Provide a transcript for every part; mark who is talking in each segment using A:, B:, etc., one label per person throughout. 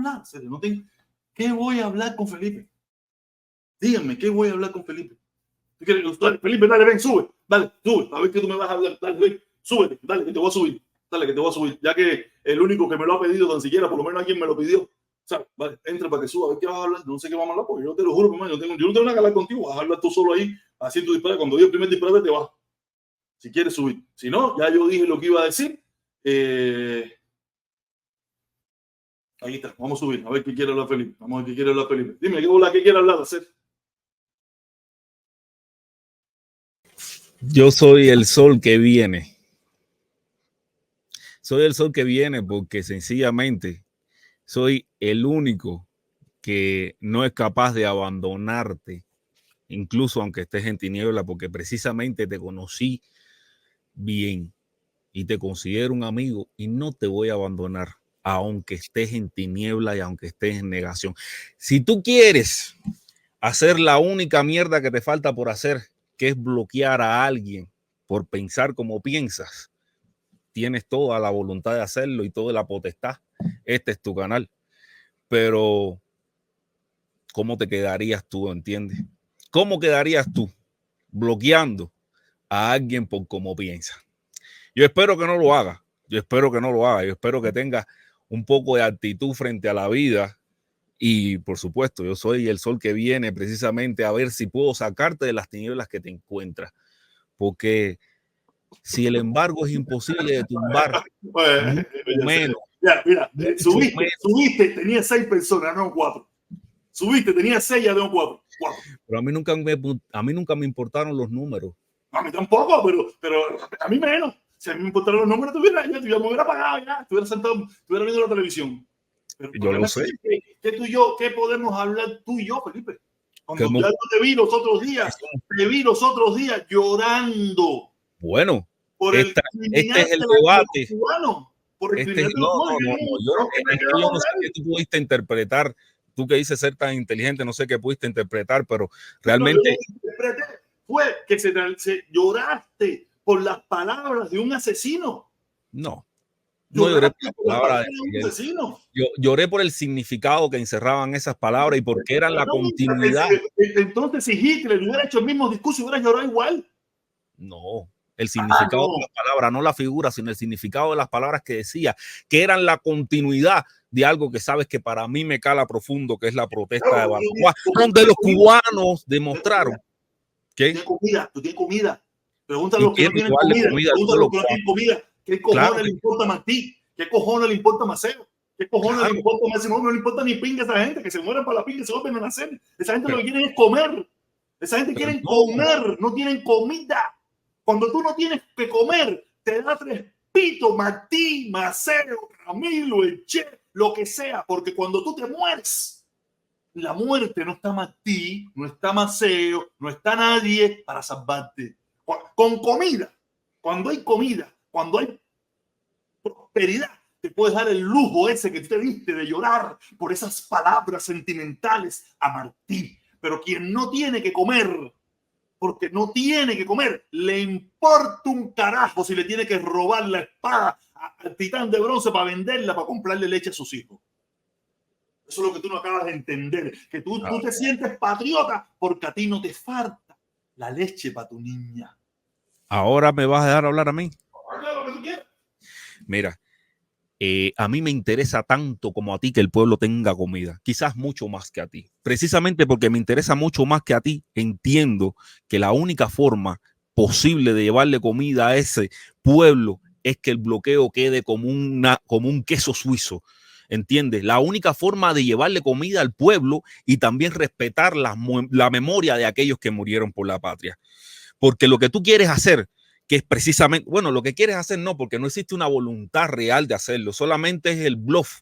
A: hablar, en serio, no tengo. ¿Qué voy a hablar con Felipe? Díganme, ¿qué voy a hablar con Felipe? Dale, Felipe, dale, ven, sube. Dale, sube. A ver qué tú me vas a hablar. Dale, ven, súbete. Dale, que te voy a subir. Dale, que te voy a subir. Ya que el único que me lo ha pedido tan siquiera, por lo menos alguien me lo pidió. O sea, vale, entra para que suba. A ver qué vas a hablar. No sé qué vamos a hablar, porque yo te lo juro, hermano, yo no tengo nada que hablar contigo. Vas a hablar tú solo ahí, así tu disparate. Cuando diga el primer disparate, te vas. Si quieres subir. Si no, ya yo dije lo que iba a decir. Ahí está. Vamos a subir. A ver qué quiere hablar Felipe. Vamos a ver qué quiere hablar Felipe. Dime, ¿qué quiere hablar? Hacer.
B: Yo soy el sol que viene. Soy el sol que viene porque sencillamente soy el único que no es capaz de abandonarte, incluso aunque estés en tiniebla, porque precisamente te conocí bien y te considero un amigo y no te voy a abandonar, aunque estés en tiniebla y aunque estés en negación. Si tú quieres hacer la única mierda que te falta por hacer, que es bloquear a alguien por pensar como piensas, tienes toda la voluntad de hacerlo y toda la potestad. Este es tu canal. Pero, ¿cómo te quedarías tú, entiendes? ¿Cómo quedarías tú bloqueando a alguien por cómo piensa? Yo espero que no lo haga. Yo espero que no lo haga. Yo espero que tenga un poco de actitud frente a la vida. Y, por supuesto, yo soy el sol que viene precisamente a ver si puedo sacarte de las tinieblas que te encuentras. Porque si el embargo es imposible de tumbar, mucho menos.
A: Mira, subiste, tenía 6 personas, no 4. Subiste, tenía 6, ya tengo 4.
B: Pero a mí nunca me importaron los números.
A: A mí tampoco, pero a mí menos. Si a mí me importaran los números, me hubiera pagado ya, estuviera sentado, estuviera viendo la televisión. Pero
B: yo lo sé.
A: ¿Qué tú y yo, qué podemos hablar tú y yo, Felipe? Cuando yo te vi los otros días, llorando.
B: Bueno,
A: por
B: este es el debate.
A: Cubano, por el
B: yo no sé qué tú pudiste interpretar. Tú que dices ser tan inteligente, no sé qué pudiste interpretar, pero realmente...
A: fue que se lloraste por las palabras de un asesino.
B: No lloré por las palabras
A: de un asesino.
B: Yo lloré por el significado que encerraban esas palabras y porque eran la continuidad.
A: Entonces, si Hitler hubiera hecho el mismo discurso, hubiera llorado igual.
B: No, el significado de las palabras, no la figura, sino el significado de las palabras que decía, que eran la continuidad de algo que sabes que para mí me cala profundo, que es la protesta de Baraguá, donde los cubanos demostraron que
A: tú tienes comida. Pregúntale a los que no tienen comida. Pregúntale a los que no tienen comida. ¿Qué cojones le importa más a ti? ¿Qué cojones le importa más Maceo? ¿Qué cojones le importa más? No le importa ni pinga a esa gente, que se mueran para la pinga y se vuelven a nacer. Esa gente lo que quiere es comer. Esa gente quiere comer, no tienen comida. Cuando tú no tienes que comer, te da 3 pitos, Martí, Maceo, Camilo, el Che, lo que sea, porque cuando tú te mueres, la muerte no está Martí, no está Maceo, no está nadie para salvarte. Con comida, cuando hay comida, cuando hay prosperidad, te puedes dar el lujo ese que te diste de llorar por esas palabras sentimentales a Martí. Pero quien no tiene que comer, porque no tiene que comer, le importa un carajo si le tiene que robar la espada al titán de bronce para venderla, para comprarle leche a sus hijos. Eso es lo que tú no acabas de entender, que tú te sientes patriota porque a ti no te falta la leche para tu niña.
B: Ahora me vas a dejar hablar a mí.
A: Lo que tú quieras.
B: Mira, a mí me interesa tanto como a ti que el pueblo tenga comida, quizás mucho más que a ti. Precisamente porque me interesa mucho más que a ti, entiendo que la única forma posible de llevarle comida a ese pueblo es que el bloqueo quede como un queso suizo. ¿Entiendes? La única forma de llevarle comida al pueblo y también respetar la memoria de aquellos que murieron por la patria. Porque lo que tú quieres hacer, que es precisamente, bueno, lo que quieres hacer no, porque no existe una voluntad real de hacerlo, solamente es el bluff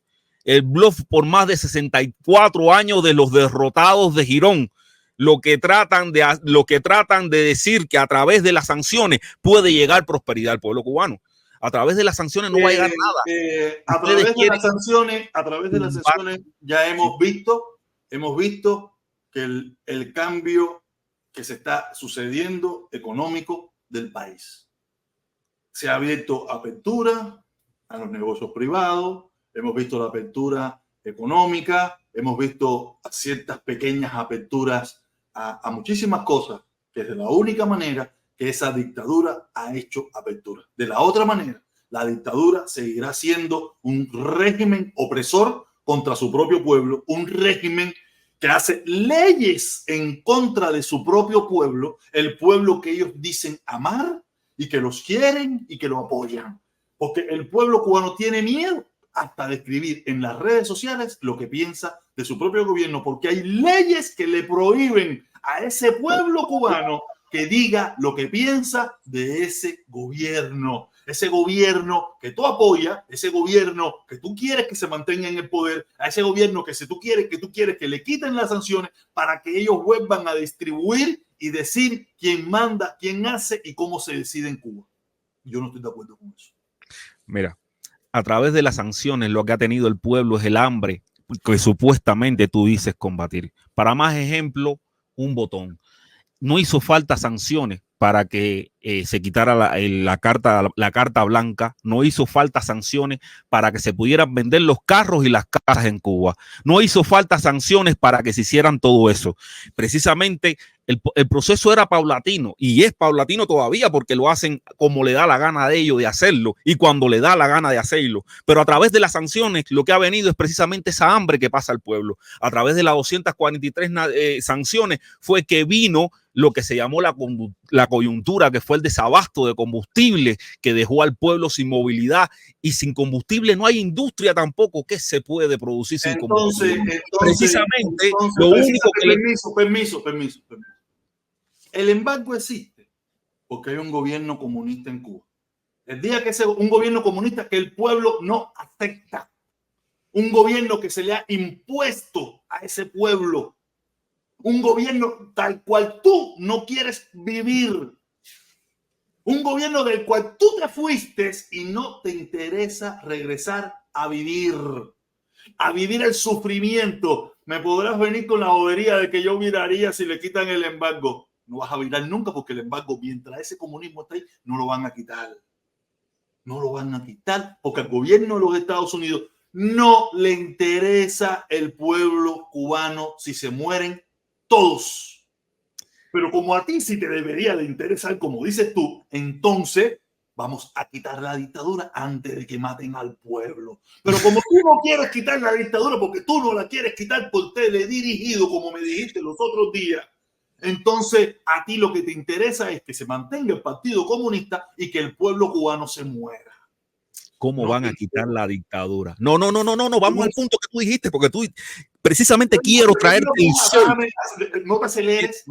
B: por más de 64 años de los derrotados de Girón, lo que tratan de decir que a través de las sanciones puede llegar prosperidad al pueblo cubano. A través de las sanciones no va a llegar nada.
A: A través de las sanciones ya hemos visto que el cambio que se está sucediendo económico del país. Se ha abierto apertura a los negocios privados, hemos visto la apertura económica, hemos visto ciertas pequeñas aperturas a muchísimas cosas, que es de la única manera que esa dictadura ha hecho apertura. De la otra manera, la dictadura seguirá siendo un régimen opresor contra su propio pueblo, un régimen que hace leyes en contra de su propio pueblo, el pueblo que ellos dicen amar y que los quieren y que lo apoyan. Porque el pueblo cubano tiene miedo hasta de escribir en las redes sociales lo que piensa de su propio gobierno, porque hay leyes que le prohíben a ese pueblo cubano que diga lo que piensa de ese gobierno que tú apoyas, ese gobierno que tú quieres que se mantenga en el poder, a ese gobierno que si tú quieres que le quiten las sanciones para que ellos vuelvan a distribuir y decir quién manda, quién hace y cómo se decide en Cuba. Yo no estoy de acuerdo con eso.
B: Mira, a través de las sanciones lo que ha tenido el pueblo es el hambre que supuestamente tú dices combatir. Para más ejemplo, un botón. No hizo falta sanciones para que se quitara la carta blanca. No hizo falta sanciones para que se pudieran vender los carros y las casas en Cuba. No hizo falta sanciones para que se hicieran todo eso. Precisamente el proceso era paulatino y es paulatino todavía porque lo hacen como le da la gana de ellos de hacerlo y cuando le da la gana de hacerlo. Pero a través de las sanciones lo que ha venido es precisamente esa hambre que pasa al pueblo. A través de las 243 sanciones fue que vino lo que se llamó la coyuntura, que fue el desabasto de combustible que dejó al pueblo sin movilidad y sin combustible no hay industria tampoco que se puede producir sin combustible. Precisamente lo único que
A: permiso. El embargo existe porque hay un gobierno comunista en Cuba. El día que un gobierno comunista que el pueblo no acepta, un gobierno que se le ha impuesto a ese pueblo, un gobierno tal cual tú no quieres vivir, un gobierno del cual tú te fuiste y no te interesa regresar a vivir el sufrimiento. Me podrás venir con la bobería de que yo viraría si le quitan el embargo. No vas a virar nunca porque el embargo, mientras ese comunismo está ahí, no lo van a quitar. No lo van a quitar porque al gobierno de los Estados Unidos no le interesa el pueblo cubano si se mueren todos. Pero como a ti sí te debería de interesar, como dices tú, entonces vamos a quitar la dictadura antes de que maten al pueblo. Pero como tú no quieres quitar la dictadura porque tú no la quieres quitar por teledirigido, como me dijiste los otros días, entonces a ti lo que te interesa es que se mantenga el Partido Comunista y que el pueblo cubano se muera.
B: ¿Cómo van a quitar la dictadura? No, vamos al punto que tú dijiste, porque tú precisamente quiero traerte el sol.
A: No te aceleres.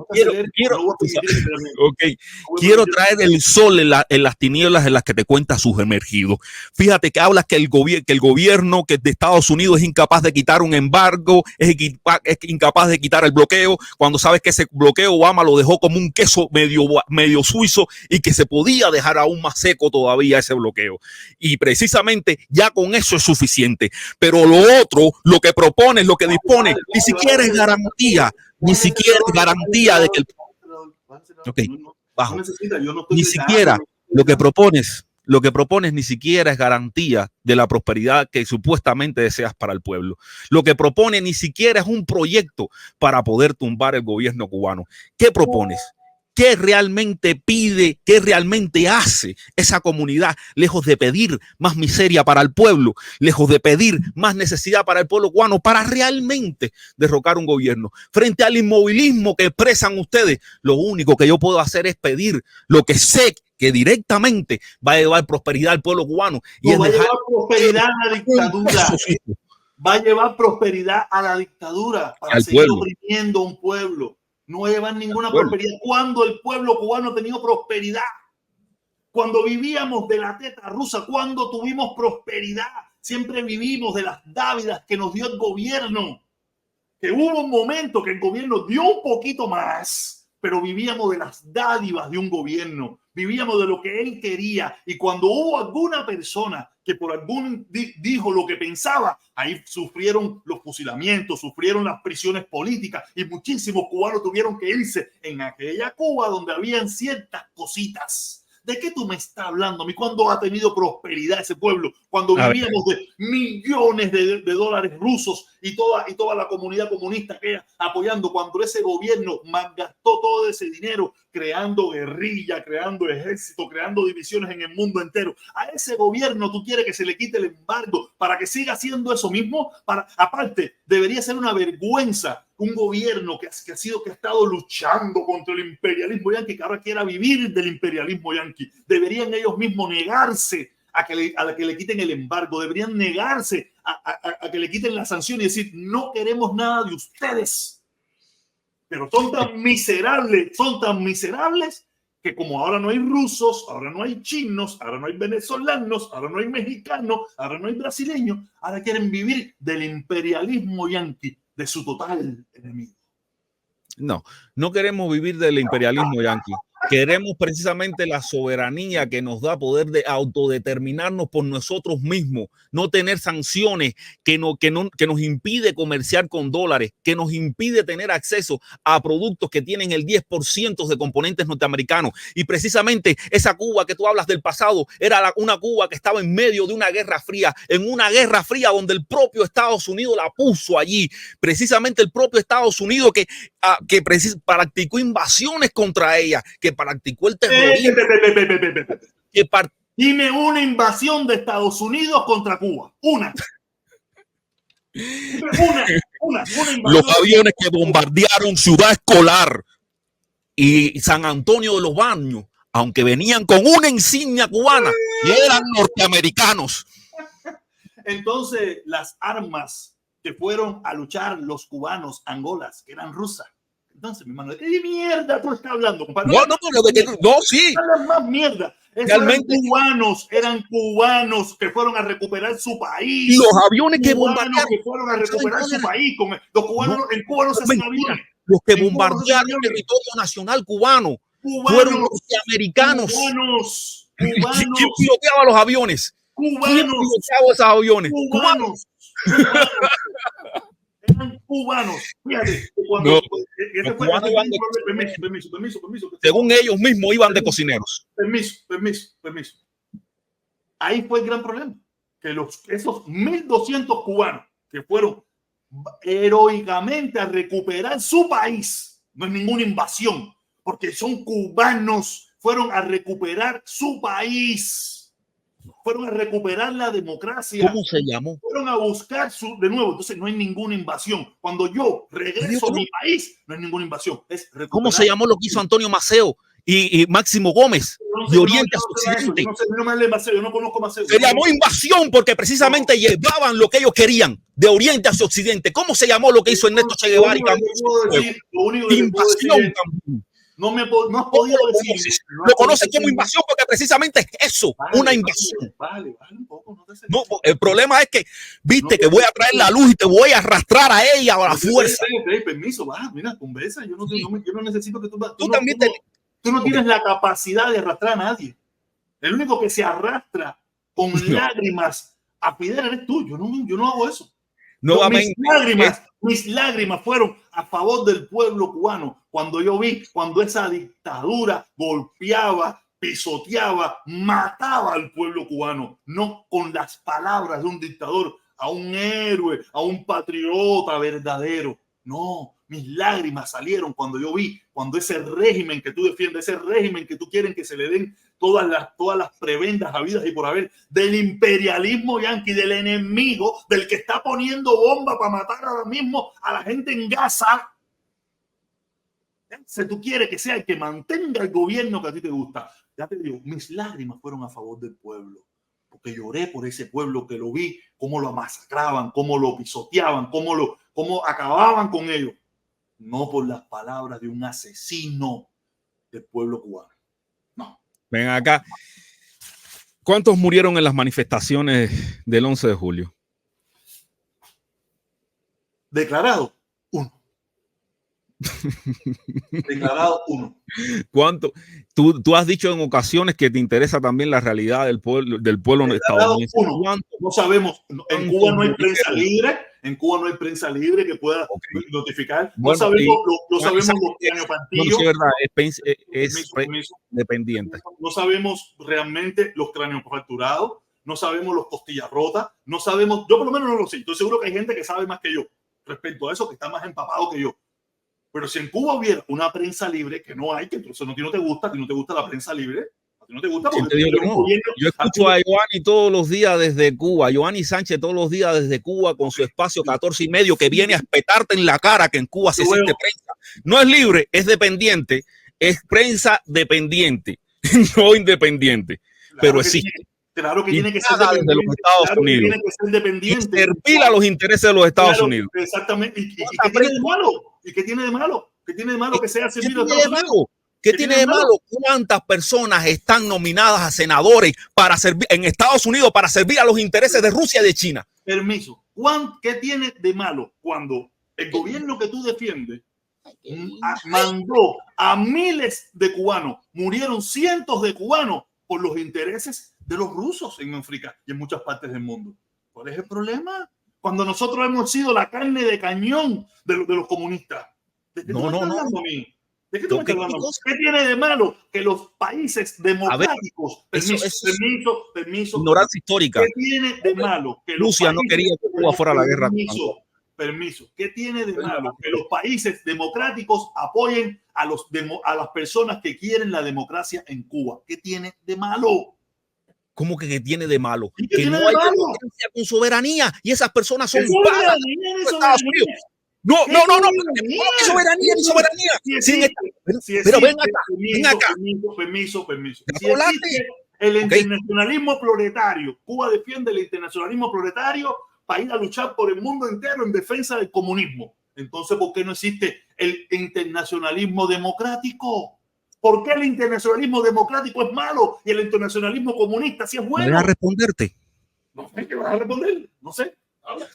B: Quiero traer el sol en las tinieblas en las que te cuenta sus emergidos. Fíjate que hablas que el gobierno que de Estados Unidos es incapaz de quitar un embargo, es incapaz de quitar el bloqueo, cuando sabes que ese bloqueo Obama lo dejó como un queso medio suizo y que se podía dejar aún más seco todavía ese bloqueo. Y precisamente ya con eso es suficiente. Pero lo otro, lo que propones, lo que dispone, ni siquiera es garantía, de que ni siquiera lo que propones ni siquiera es garantía de la prosperidad que supuestamente deseas para el pueblo. Lo que propone ni siquiera es un proyecto para poder tumbar el gobierno cubano. ¿Qué propones? ¿Qué realmente pide? ¿Qué realmente hace esa comunidad? Lejos de pedir más miseria para el pueblo, lejos de pedir más necesidad para el pueblo cubano, para realmente derrocar un gobierno. Frente al inmovilismo que expresan ustedes, lo único que yo puedo hacer es pedir lo que sé que directamente va a llevar prosperidad al pueblo cubano.
A: Y no, va a llevar prosperidad a la dictadura. Va a llevar prosperidad a la dictadura para seguir oprimiendo a un pueblo. No llevan ninguna prosperidad. Cuando el pueblo cubano ha tenido prosperidad, cuando vivíamos de la teta rusa, cuando tuvimos prosperidad, siempre vivimos de las dávidas que nos dio el gobierno. Que hubo un momento que el gobierno dio un poquito más, pero vivíamos de las dádivas de un gobierno, vivíamos de lo que él quería. Y cuando hubo alguna persona que por algún dijo lo que pensaba, ahí sufrieron los fusilamientos, sufrieron las prisiones políticas y muchísimos cubanos tuvieron que irse en aquella Cuba donde habían ciertas cositas, ¿De qué tú me estás hablando a mí? ¿Cuándo ha tenido prosperidad ese pueblo? Cuando vivíamos de millones de dólares rusos y toda la comunidad comunista que apoyando, cuando ese gobierno malgastó todo ese dinero creando guerrilla, creando ejército, creando divisiones en el mundo entero. A ese gobierno tú quieres que se le quite el embargo para que siga haciendo eso mismo. Aparte, debería ser una vergüenza un gobierno que ha estado luchando contra el imperialismo yanqui, que ahora quiera vivir del imperialismo yanqui. Deberían ellos mismos negarse a que le quiten el embargo, deberían negarse a que le quiten la sanción y decir, no queremos nada de ustedes. Pero son tan miserables que como ahora no hay rusos, ahora no hay chinos, ahora no hay venezolanos, ahora no hay mexicanos, ahora no hay brasileños, ahora quieren vivir del imperialismo yanqui, de su total enemigo.
B: No, no queremos vivir del imperialismo yanqui. Queremos precisamente la soberanía que nos da poder de autodeterminarnos por nosotros mismos, no tener sanciones que nos impide comerciar con dólares, que nos impide tener acceso a productos que tienen el 10% de componentes norteamericanos. Y precisamente esa Cuba que tú hablas del pasado era una Cuba que estaba en medio de una guerra fría, en una guerra fría donde el propio Estados Unidos la puso allí. Precisamente el propio Estados Unidos que practicó invasiones contra ella, que practicó el terrorismo.
A: Dime una invasión de Estados Unidos contra Cuba. Una invasión.
B: Los aviones que bombardearon Ciudad Escolar y San Antonio de los Baños, aunque venían con una insignia cubana y eran norteamericanos.
A: Entonces, las armas que fueron a luchar los cubanos, Angolas, que eran rusas. Entonces, mi hermano, ¿de qué mierda tú estás hablando, compadre?
B: No, sí.
A: Más mierda. Eran cubanos que fueron a recuperar su país.
B: Los aviones que bombardearon.
A: Que fueron a recuperar su país. Los cubanos, en Cuba no se hacen aviones.
B: Los que bombardearon el territorio nacional cubano fueron norteamericanos. ¿Quién piloteaba los aviones? ¿Quién piloteaba esos aviones?
A: Cubanos. Eran cubanos. Fíjate, permiso.
B: Según ellos mismos iban de cocineros.
A: Permiso. Ahí fue el gran problema. Que esos 1.200 cubanos que fueron heroicamente a recuperar su país, no es ninguna invasión, porque son cubanos, fueron a recuperar su país. Fueron a recuperar la democracia.
B: ¿Cómo se llamó?
A: Fueron a buscar de nuevo. Entonces no hay ninguna invasión. Cuando yo regreso a mi país, no hay ninguna invasión.
B: ¿Cómo se llamó lo que hizo Antonio Maceo y Máximo Gómez de Oriente a Occidente?
A: Yo no conozco Maceo.
B: Se llamó invasión porque precisamente llevaban lo que ellos querían de Oriente hacia Occidente. ¿Cómo se llamó lo que hizo Ernesto Che Guevara y invasión también?
A: No has podido decir.
B: Lo conoces como invasión porque precisamente es eso, una invasión.
A: Vale, un poco.
B: No, el problema es que, viste, que voy a traer la luz y te voy a arrastrar a ella a la fuerza.
A: Permiso, mira, conversa. Yo no necesito que tú no tienes la capacidad de arrastrar a nadie. El único que se arrastra con lágrimas a Fidel eres tú. Yo no hago eso.
B: Nuevamente,
A: mis lágrimas fueron a favor del pueblo cubano cuando esa dictadura golpeaba, pisoteaba, mataba al pueblo cubano, no con las palabras de un dictador, a un héroe, a un patriota verdadero. No, mis lágrimas salieron cuando ese régimen que tú defiendes, ese régimen que tú quieres que se le den todas las prebendas habidas y por haber del imperialismo yanqui, del enemigo, del que está poniendo bomba para matar ahora mismo a la gente en Gaza. Si tú quieres que sea el que mantenga el gobierno que a ti te gusta, ya te digo, mis lágrimas fueron a favor del pueblo, porque lloré por ese pueblo que lo vi, cómo lo masacraban, cómo lo pisoteaban, cómo acababan con ellos, no por las palabras de un asesino del pueblo cubano. No.
B: Ven acá. ¿Cuántos murieron en las manifestaciones del 11 de julio?
A: Declarado, 1. Declarado 1.
B: ¿Cuánto? Tú has dicho en ocasiones que te interesa también la realidad del pueblo estadounidense.
A: No sabemos. En Cuba no hay prensa libre. En Cuba no hay prensa libre que pueda notificar. No
B: Bueno,
A: sabemos, no sabemos los craneopantillos.
B: Es dependiente.
A: No sabemos realmente los cráneos fracturados. No sabemos los costillas rotas. No sabemos, yo por lo menos no lo sé. Estoy seguro que hay gente que sabe más que yo respecto a eso, que está más empapado que yo. Pero si en Cuba hubiera una prensa libre, que no hay, que entonces no te gusta, que no te gusta la prensa libre, no te gusta porque
B: yo escucho a Giovanni todos los días desde Cuba, Giovanni Sánchez todos los días desde Cuba con su espacio 14:30 que viene a espetarte en la cara que en Cuba se existe prensa. No es libre, es dependiente, es prensa dependiente, no independiente, pero existe.
A: Claro que tiene que ser
B: de los Estados Unidos.
A: Tiene que ser dependiente.
B: Y servir a los intereses de los Estados Unidos.
A: Exactamente. ¿Y qué tiene de malo? ¿Y qué tiene de malo? ¿Qué tiene de malo que sea servido a Estados Unidos?
B: ¿Qué tiene de malo? ¿Cuántas personas están nominadas a senadores para servir en Estados Unidos para servir a los intereses de Rusia y de China?
A: Permiso. ¿Qué tiene de malo cuando el gobierno que tú defiendes mandó a miles de cubanos, murieron cientos de cubanos por los intereses de los rusos en África y en muchas partes del mundo? ¿Cuál es el problema? Cuando nosotros hemos sido la carne de cañón de los comunistas. ¿De qué tú me estás hablando a mí? ¿De qué tú me estás hablando? ¿Qué tiene de malo que los países democráticos, permiso,
B: ignorancia histórica?
A: ¿Qué tiene de malo que
B: Rusia no quería que Cuba fuera a la guerra?
A: Permiso. ¿Qué tiene de malo que los países democráticos apoyen a las personas que quieren la democracia en Cuba? ¿Qué tiene de malo?
B: ¿Cómo que tiene de malo?
A: Que no hay
B: democracia con soberanía y esas personas son pagas
A: por Estados Unidos.
B: No, soberanía. Pero ven acá.
A: Permiso. Si existe el internacionalismo proletario, Cuba defiende el internacionalismo proletario para ir a luchar por el mundo entero en defensa del comunismo. Entonces, ¿por qué no existe el internacionalismo democrático? ¿Por qué el internacionalismo democrático es malo y el internacionalismo comunista sí es bueno?
B: Voy a responderte.
A: No sé qué vas a responder. No sé.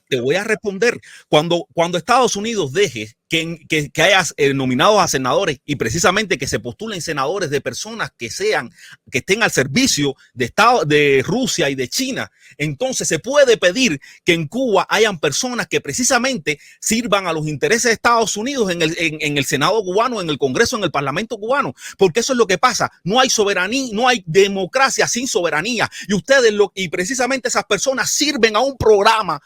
B: Te voy a responder. Cuando Estados Unidos deje que haya nominados a senadores y precisamente que se postulen senadores de personas que estén al servicio de Rusia y de China, entonces se puede pedir que en Cuba hayan personas que precisamente sirvan a los intereses de Estados Unidos en el Senado cubano, en el Congreso, en el Parlamento cubano, porque eso es lo que pasa. No hay soberanía, no hay democracia sin soberanía, y precisamente esas personas sirven a un programa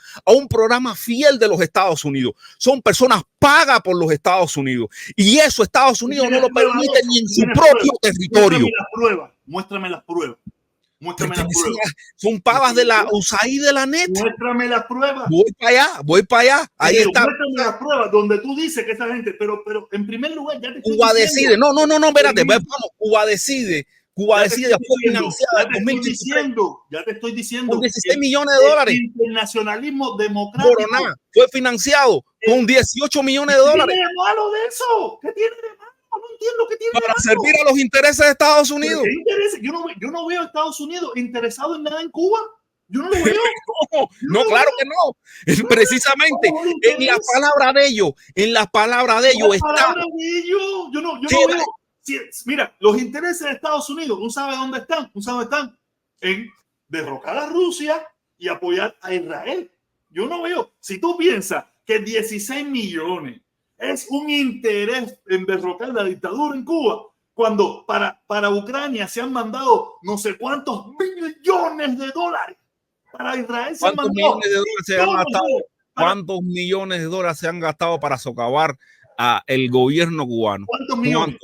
B: fiel de los Estados Unidos. Son personas pagas por los Estados Unidos y eso Estados Unidos no lo permite ni en su propio territorio.
A: Muéstrame las pruebas.
B: Son pagas de la USAID de la NET.
A: Muéstrame las pruebas.
B: Voy para allá. Ahí está.
A: Muéstrame las pruebas donde tú dices que esa gente, pero en primer lugar ya te estoy
B: Cuba decide. No, espérate. Vamos, Cuba decide. Cuba decide, fue financiada en 2023.
A: Ya te estoy diciendo.
B: Con 16 millones de dólares.
A: El internacionalismo democrático.
B: Fue financiado con 18 millones de dólares.
A: ¿Qué tiene de malo de eso? ¿Qué tiene de malo? No entiendo qué tiene de malo.
B: Para servir a los intereses de Estados Unidos.
A: Yo no veo a Estados Unidos interesado en nada en Cuba. Yo no lo veo.
B: Claro que no. Precisamente en la palabra de ellos, está.
A: Yo no veo. Mira, los intereses de Estados Unidos, ¿tú sabes dónde están? En derrocar a Rusia y apoyar a Israel. Yo no veo. Si tú piensas que 16 millones es un interés en derrocar la dictadura en Cuba, cuando para Ucrania se han mandado no sé cuántos billones de dólares, para Israel se han mandado
B: ¿cuántos millones de dólares se han gastado para socavar el gobierno cubano?
A: ¿Cuántos millones?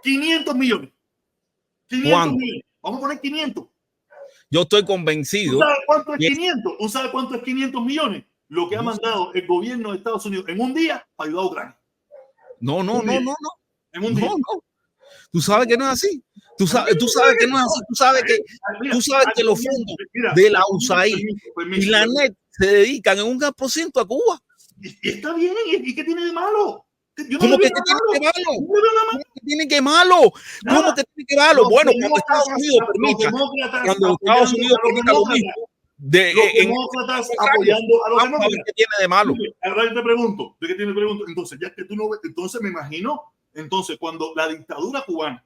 A: 500 millones. 500 millones. Vamos a poner 500.
B: Yo estoy convencido.
A: ¿Tú sabes cuánto es 500? ¿Tú sabes cuánto es 500 millones? Lo que ha mandado el gobierno de Estados Unidos en un día para ayudar a Ucrania.
B: No.
A: En un día.
B: No. Tú sabes que no es así. Tú sabes que no es así. Tú sabes que los fondos de la USAID y la NET se dedican en un 1% a Cuba.
A: Y está bien. ¿Y qué tiene de malo?
B: ¿Cómo que tiene que malo? Bueno, cuando Estados Unidos permita lo mismo,
A: demócratas apoyando a los demócratas.
B: ¿Qué tiene de malo?
A: Ahora te pregunto, ¿de qué tiene pregunto? Entonces, ya que tú no ves, entonces me imagino, cuando la dictadura cubana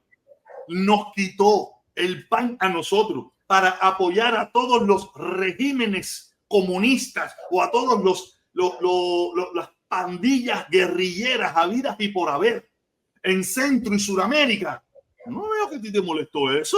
A: nos quitó el pan a nosotros para apoyar a todos los regímenes comunistas o a todos las pandillas guerrilleras habidas y por haber en Centro y Suramérica. No veo que a ti te molestó eso.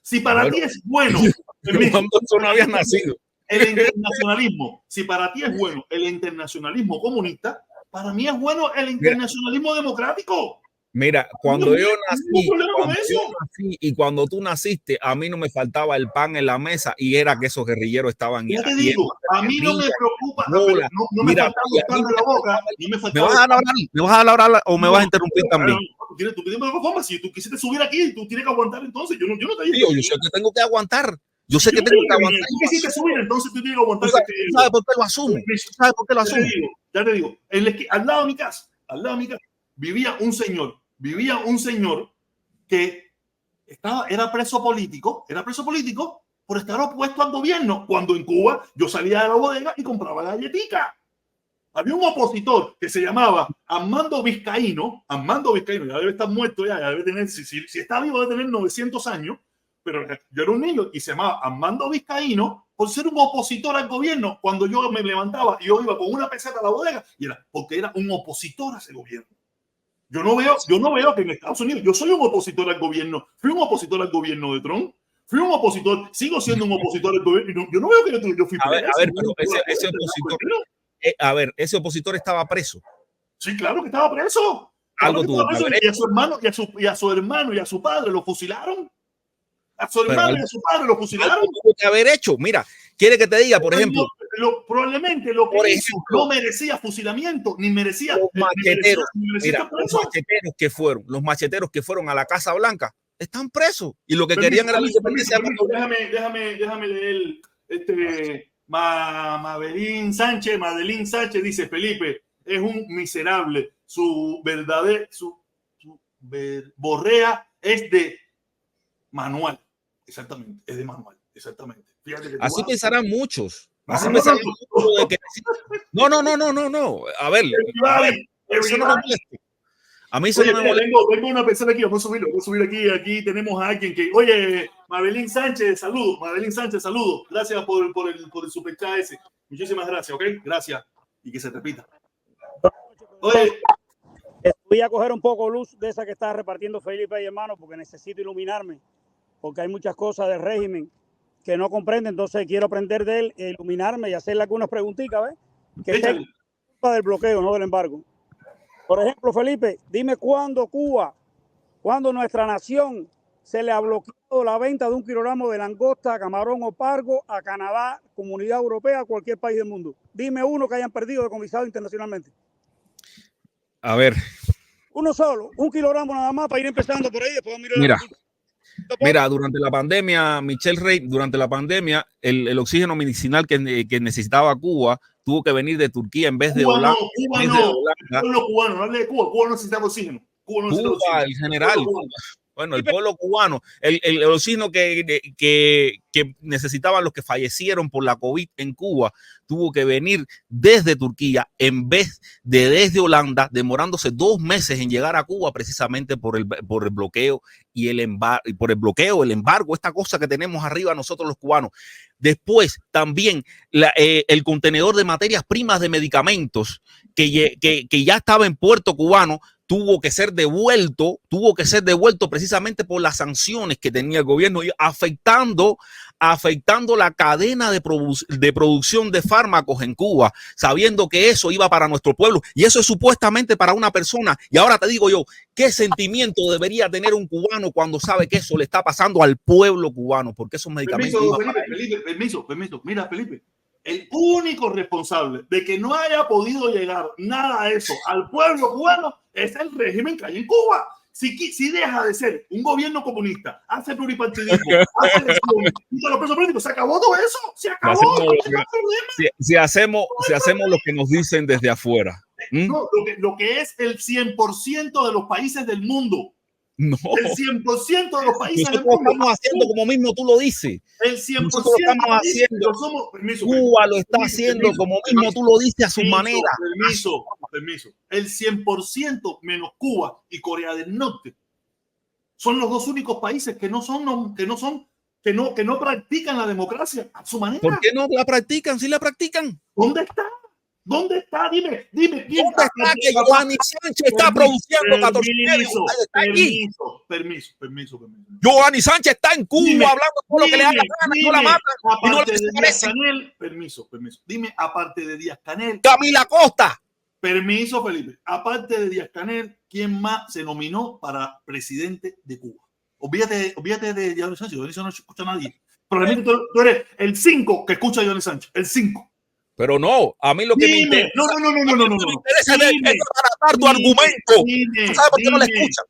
A: Si para ti es bueno,
B: no habías nacido.
A: El internacionalismo, si para ti es bueno el internacionalismo comunista, para mí es bueno el internacionalismo democrático.
B: Mira, cuando yo nací y cuando tú naciste, a mí no me faltaba el pan en la mesa y era que esos guerrilleros estaban.
A: Ya te digo, a mí no me preocupa. No me faltaba el pan de la boca.
B: ¿Me vas a hablar? ¿Me vas a hablar o me vas a interrumpir también?
A: Tú pidiendo de forma, si tú quisiste subir aquí, tú tienes que aguantar entonces. Yo no te digo.
B: Yo sé que tengo que aguantar. Yo sé que tengo que aguantar.
A: Tú quisiste subir, entonces tú tienes que aguantar.
B: ¿Sabes por qué lo asumo? ¿Sabes por qué lo asumo?
A: Ya te digo, al lado de mi casa, vivía un señor que era preso político por estar opuesto al gobierno. Cuando en Cuba yo salía de la bodega y compraba galletica. Había un opositor que se llamaba Armando Vizcaíno, ya debe estar muerto, ya debe tener, si está vivo debe tener 900 años, pero yo era un niño y se llamaba Armando Vizcaíno por ser un opositor al gobierno. Cuando yo me levantaba y yo iba con una peseta a la bodega, y era porque era un opositor a ese gobierno. Yo no veo que en Estados Unidos yo soy un opositor al gobierno, fui un opositor al gobierno de Trump, fui un opositor, sigo siendo un opositor al gobierno. Yo no veo que yo fui preso.
B: Ese opositor estaba preso.
A: Sí, claro que estaba preso. Y a su hermano y a su padre lo fusilaron. A su hermano y a su padre lo fusilaron.
B: Tuvo que haber hecho. Mira, quiere que te diga, por ejemplo.
A: Probablemente lo que hizo no merecía fusilamiento, ni merecía
B: los macheteros. Los macheteros que fueron a la Casa Blanca están presos y lo que querían era la independencia.
A: Déjame leer Madeline Sánchez dice: Felipe es un miserable, su borrea es de manual. Exactamente, es de manual. Exactamente.
B: Así pensarán muchos. Así pensarán muchos de que... No. A ver, eso no me molesta. A mí eso no me molesta.
A: Vengo una persona aquí, vamos a subir aquí tenemos a alguien que, oye, Madeline Sánchez, saludos. Gracias por el superchat ese. Muchísimas gracias, ¿ok? Gracias. Y que se repita. Oye.
C: Voy a coger un poco luz de esa que está repartiendo Felipe y hermano, porque necesito iluminarme, porque hay muchas cosas del régimen que no comprende, entonces quiero aprender de él, iluminarme y hacerle algunas preguntitas, ¿ves? Que es culpa del bloqueo, no del embargo. Por ejemplo, Felipe, dime cuándo nuestra nación se le ha bloqueado la venta de 1 kilogramo de langosta, camarón o pargo a Canadá, Comunidad Europea, a cualquier país del mundo. Dime uno que hayan perdido decomisado internacionalmente.
B: A ver.
C: Uno solo, 1 kilogramo nada más para ir empezando por ahí. Después
B: Mira, durante la pandemia, Michelle Rey, el oxígeno medicinal que necesitaba Cuba tuvo que venir de Turquía en vez de Holanda.
A: Cuba no necesitaba oxígeno.
B: Cuba, el general. Bueno, el pueblo cubano, el oxígeno que necesitaban los que fallecieron por la COVID en Cuba, tuvo que venir desde Turquía en vez de desde Holanda, demorándose 2 meses en llegar a Cuba precisamente por el bloqueo y el embargo, esta cosa que tenemos arriba nosotros los cubanos. Después también el contenedor de materias primas de medicamentos que ya estaba en puerto cubano, tuvo que ser devuelto precisamente por las sanciones que tenía el gobierno y afectando la cadena de producción de fármacos en Cuba, sabiendo que eso iba para nuestro pueblo y eso es supuestamente para una persona. Y ahora te digo yo, ¿qué sentimiento debería tener un cubano cuando sabe que eso le está pasando al pueblo cubano? Porque esos medicamentos...
A: Permiso. Mira, Felipe, el único responsable de que no haya podido llegar nada de eso al pueblo cubano es el régimen que hay en Cuba. Si deja de ser un gobierno comunista, hace pluripartidismo, hace elecciones, los presos políticos, se acabó todo eso. Se acabó.
B: Si hacemos lo que nos dicen desde afuera.
A: No, lo que es el 100% de los países del mundo.
B: No.
A: El 100% de los países
B: del mundo. Estamos haciendo como mismo tú lo dices.
A: El 100%
B: estamos haciendo. Cuba lo está haciendo como mismo tú lo dices a su manera.
A: Permiso. El 100% menos Cuba y Corea del Norte son los 2 únicos países que no practican la democracia a su manera.
B: ¿Por qué no la practican? Sí la practican.
A: ¿Dónde está? ¿Dónde está? Dime quién
B: está. ¿Dónde está que Giovanni Sánchez está produciendo 14 medios?
A: Permiso.
B: Giovanni Sánchez está en Cuba hablando todo lo que le da la gana, no la matan y no le desaparecen.
A: Permiso. Dime, aparte de Díaz Canel.
B: Camila Costa.
A: Permiso, Felipe. Aparte de Díaz Canel, ¿quién más se nominó para presidente de Cuba? Olvídate de Giovanni Sánchez. Giovanni Sánchez no escucha a nadie. Probablemente tú eres el 5 que escucha a Giovanni Sánchez. El 5.
B: Pero no, a mí lo que me interesa.
A: No.
B: Me interesa es tratar tu argumento. ¿Tú sabes por qué no le escuchan?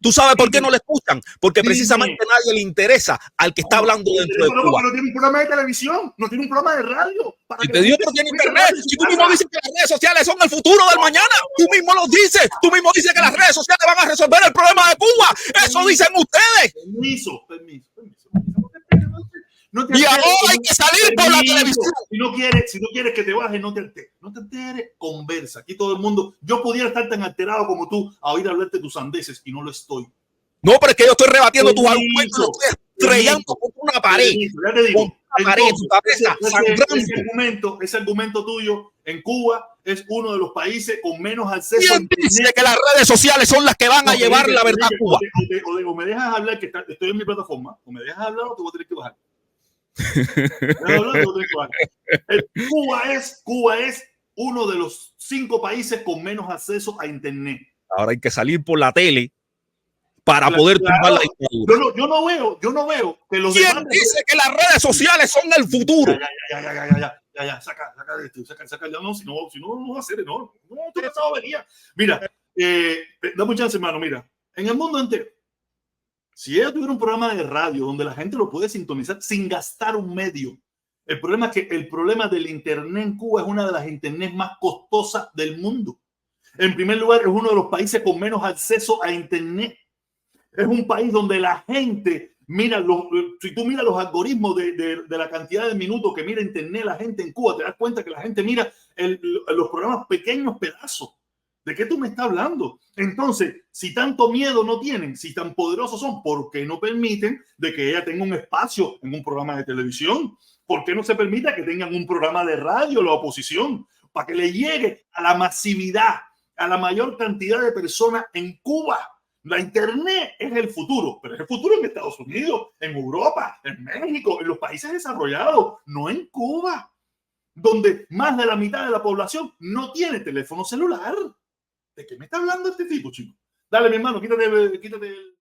B: ¿Tú sabes por qué no le escuchan? Porque precisamente a nadie le interesa al que está hablando dentro de Cuba.
A: No tiene un programa de televisión, no tiene un programa de radio.
B: Si te digo que no tiene internet, si tú mismo dices que las redes sociales son el futuro del mañana, tú mismo lo dices, tú mismo dices que las redes sociales van a resolver el problema de Cuba. Eso dicen ustedes.
A: Permiso.
B: Y ahora hay que salir por la televisión.
A: Si no quieres que te bajes, no te alteres, conversa. Aquí todo el mundo, yo pudiera estar tan alterado como tú a oír hablarte tus sandeces y no lo estoy.
B: No, pero es que yo estoy rebatiendo tus argumentos, lo estoy estrellando con una pared.
A: Ya te digo, ese argumento tuyo en Cuba es uno de los países con menos acceso
B: a internet. ¿Quién dice que las redes sociales son las que van a llevar la verdad a Cuba?
A: O me dejas hablar, que estoy en mi plataforma, o me dejas hablar o te voy a tener que bajar. Cuba es uno de los 5 países con menos acceso a internet.
B: Ahora hay que salir por la tele para poder tumbar la dictadura.
A: Yo no veo que los
B: ¿Quién dice que las redes sociales son el futuro?
A: Ya, saca de esto, saca ya, no, si no va a ser, no, tú no venía. Mira, dame un chance, hermano, mira, en el mundo entero, si ella tuviera un programa de radio donde la gente lo puede sintonizar sin gastar un medio, el problema es que el problema del internet en Cuba es una de las internet más costosas del mundo. En primer lugar, es uno de los países con menos acceso a internet. Es un país donde la gente mira, si tú miras los algoritmos de la cantidad de minutos que mira internet la gente en Cuba, te das cuenta que la gente mira los programas pequeños pedazos. ¿De qué tú me estás hablando? Entonces, si tanto miedo no tienen, si tan poderosos son, ¿por qué no permiten de que ella tenga un espacio en un programa de televisión? ¿Por qué no se permite que tengan un programa de radio la oposición? Para que le llegue a la masividad, a la mayor cantidad de personas en Cuba. La internet es el futuro, pero es el futuro en Estados Unidos, en Europa, en México, en los países desarrollados, no en Cuba, donde más de la mitad de la población no tiene teléfono celular. ¿De qué me está hablando este tipo, chico? Dale, mi hermano, quítate el...